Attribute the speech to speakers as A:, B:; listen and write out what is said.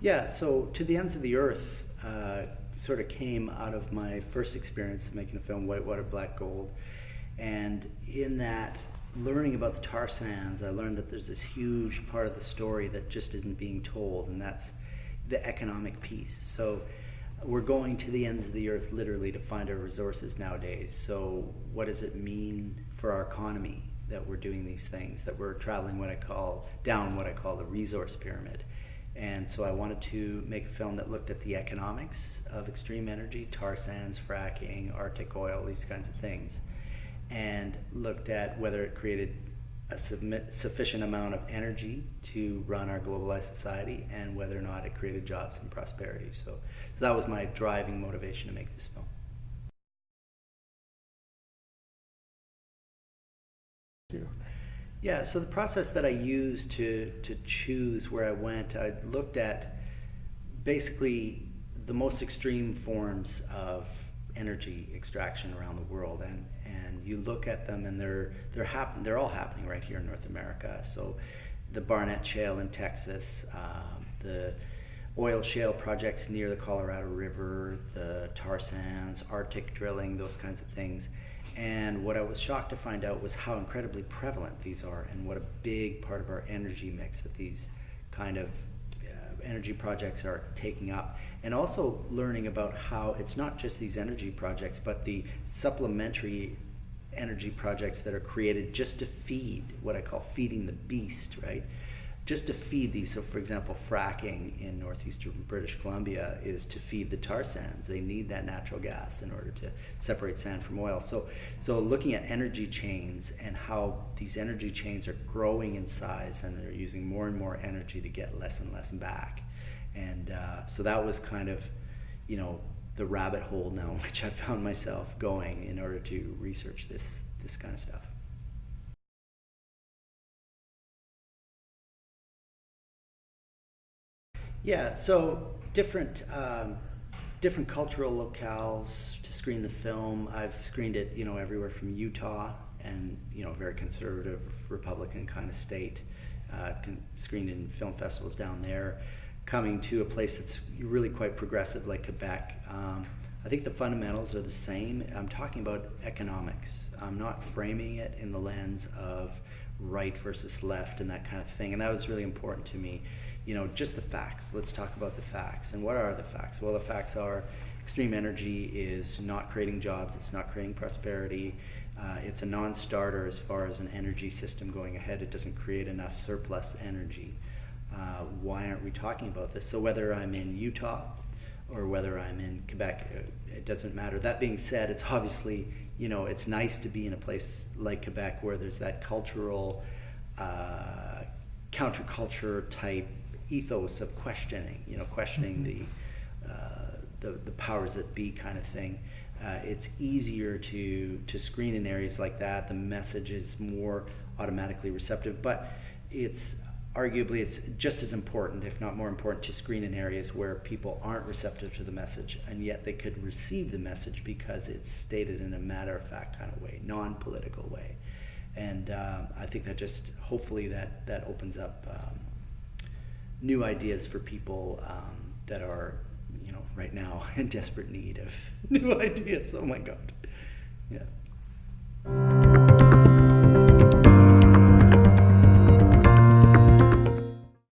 A: Yeah, so To the Ends of the Earth sort of came out of my first experience of making a film, Whitewater Black Gold. And in that, learning about the tar sands, I learned that there's this huge part of the story that just isn't being told, and that's the economic piece. So we're going to the ends of the earth literally to find our resources nowadays. So what does it mean for our economy that we're doing these things, that we're traveling down what I call the resource pyramid? And so I wanted to make a film that looked at the economics of extreme energy, tar sands, fracking, Arctic oil, these kinds of things, and looked at whether it created a sufficient amount of energy to run our globalized society, and whether or not it created jobs and prosperity. So that was my driving motivation to make this film. Yeah, so the process that I used to choose where I went, I looked at basically the most extreme forms of energy extraction around the world, and you look at them, and they're all happening right here in North America. So the Barnett Shale in Texas, the oil shale projects near the Colorado River, the tar sands, Arctic drilling, those kinds of things. And what I was shocked to find out was how incredibly prevalent these are, and what a big part of our energy mix that these kind of energy projects are taking up. And also learning about how it's not just these energy projects, but the supplementary energy projects that are created just to feed, what I call feeding the beast, right? Just to feed these. So for example, fracking in northeastern British Columbia is to feed the tar sands. They need that natural gas in order to separate sand from oil. So looking at energy chains and how these energy chains are growing in size, and they're using more and more energy to get less and less back. And so that was kind of, the rabbit hole now, which I found myself going in order to research this kind of stuff. Yeah, so different cultural locales to screen the film. I've screened it, everywhere from Utah, and very conservative Republican kind of state. Screened in film festivals down there, coming to a place that's really quite progressive like Quebec. I think the fundamentals are the same. I'm talking about economics. I'm not framing it in the lens of right versus left and that kind of thing, and that was really important to me. Just the facts. Let's talk about the facts. And what are the facts? Well, the facts are extreme energy is not creating jobs, it's not creating prosperity, it's a non-starter as far as an energy system going ahead. It doesn't create enough surplus energy. Why aren't we talking about this? So whether I'm in Utah or whether I'm in Quebec, it doesn't matter. That being said, it's obviously, it's nice to be in a place like Quebec where there's that cultural, counterculture type ethos of questioning, questioning the powers that be kind of thing. It's easier to screen in areas like that. The message is more automatically receptive, but it's just as important, if not more important, to screen in areas where people aren't receptive to the message, and yet they could receive the message because it's stated in a matter-of-fact kind of way, non-political way. And I think that just, hopefully that opens up new ideas for people that are, right now in desperate need of new ideas. Oh my God. Yeah.